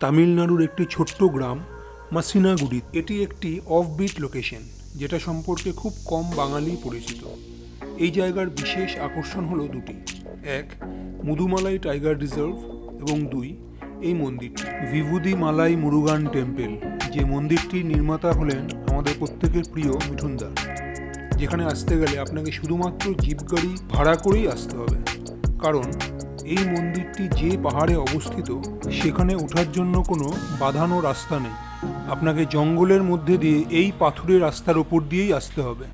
তামিলনাড়ুর একটি ছোট্ট গ্রাম মাসিনাগুডি। এটি একটি অফবিট লোকেশন যেটা সম্পর্কে খুব কম বাঙালি পরিচিত। এই জায়গার বিশেষ আকর্ষণ হলো দুটি, এক মুদুমালাই টাইগার রিজার্ভ এবং দুই এই মন্দিরটি ভিভুদি মালাই মুরুগান টেম্পল, যে মন্দিরটির নির্মাতা হলেন আমাদের প্রত্যেকের প্রিয় মিঠুনদা। যেখানে আসতে গেলে আপনাকে শুধুমাত্র জিপ গাড়ি ভাড়া করেই আসতে হবে, কারণ এই মন্দিরটি যে পাহাড়ে অবস্থিত সেখানে ওঠার জন্য কোনো বাঁধানো রাস্তা নেই। আপনাকে জঙ্গলের মধ্যে দিয়ে এই পাথুরে রাস্তার ওপর দিয়েই আসতে হবে।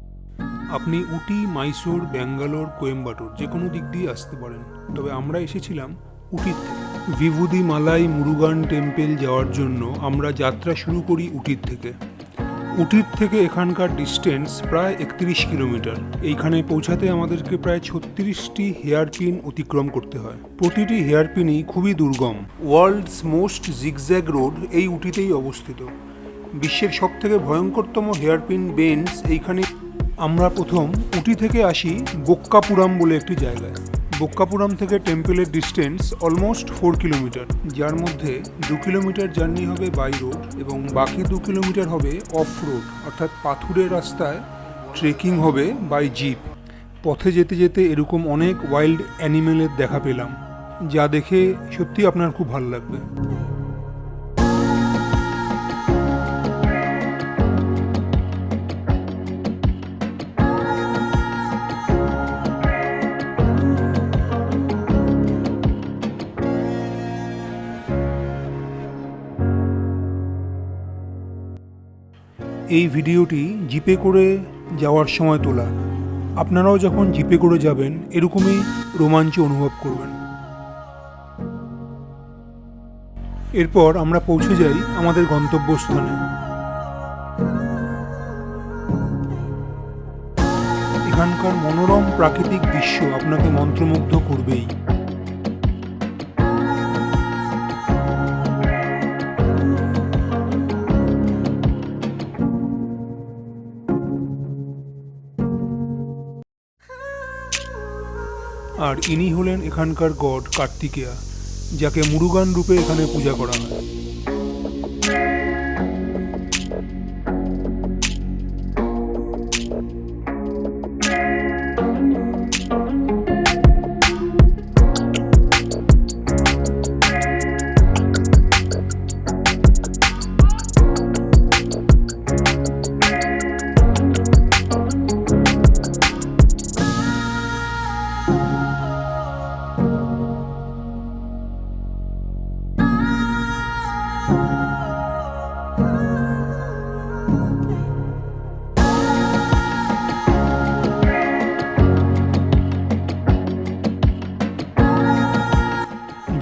আপনি উটি, মাইসোর, ব্যাঙ্গালোর, কোয়েম্বাটোর যে কোনো দিক দিয়ে আসতে পারেন, তবে আমরা এসেছিলাম উটির থেকে। ভিভুদি মালাই মুরুগান টেম্পল যাওয়ার জন্য আমরা যাত্রা শুরু করি উটির থেকে। উটির থেকে এখানকার ডিস্টেন্স প্রায় 31 কিলোমিটার। এইখানে পৌঁছাতে আমাদেরকে প্রায় 36টি হেয়ারপিন অতিক্রম করতে হয়। প্রতিটি হেয়ারপিনই খুবই দুর্গম। ওয়ার্ল্ডস মোস্ট জিগজ্যাগ রোড এই উটিতেই অবস্থিত। বিশ্বের সবথেকে ভয়ঙ্করতম হেয়ারপিন বেন্ডস এইখানে। আমরা প্রথম উটি থেকে আসি বোক্কাপুরাম বলে একটি জায়গায়। বোক্কাপুরাম থেকে টেম্পলের ডিস্টেন্স অলমোস্ট 4 কিলোমিটার, যার মধ্যে 2 কিলোমিটার জার্নি হবে বাই রোড এবং বাকি 2 কিলোমিটার হবে অফ রোড, অর্থাৎ পাথুরের রাস্তায় ট্রেকিং হবে বাই জিপ। পথে যেতে যেতে এরকম অনেক ওয়াইল্ড অ্যানিমেলের দেখা পেলাম, যা দেখে সত্যি আপনার খুব ভালো লাগবে। এই ভিডিওটি জিপে করে যাওয়ার সময় তোলা। আপনারাও যখন জিপে করে যাবেন এরকমই রোমাঞ্চ অনুভব করবেন। এরপর আমরা পৌঁছে যাই আমাদের গন্তব্যস্থানে। এখানকার মনোরম প্রাকৃতিক দৃশ্য আপনাকে মন্ত্রমুগ্ধ করবেই। আর ইনি হলেন এখানকার গড কার্তিকেয়া, যাকে মুরুগান রূপে এখানে পূজা করা হয়।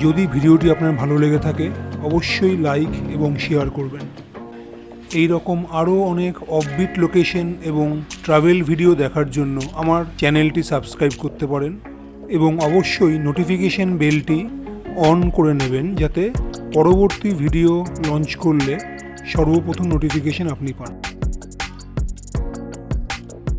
যদি ভিডিওটি আপনার ভালো লেগে থাকে অবশ্যই লাইক এবং শেয়ার করবেন। এই রকম আরও অনেক অফবিট লোকেশন এবং ট্রাভেল ভিডিও দেখার জন্য আমার চ্যানেলটি সাবস্ক্রাইব করতে পারেন এবং অবশ্যই নোটিফিকেশন বেলটি অন করে নেবেন, যাতে পরবর্তী ভিডিও লঞ্চ করলে সর্বপ্রথম নোটিফিকেশন আপনি পান।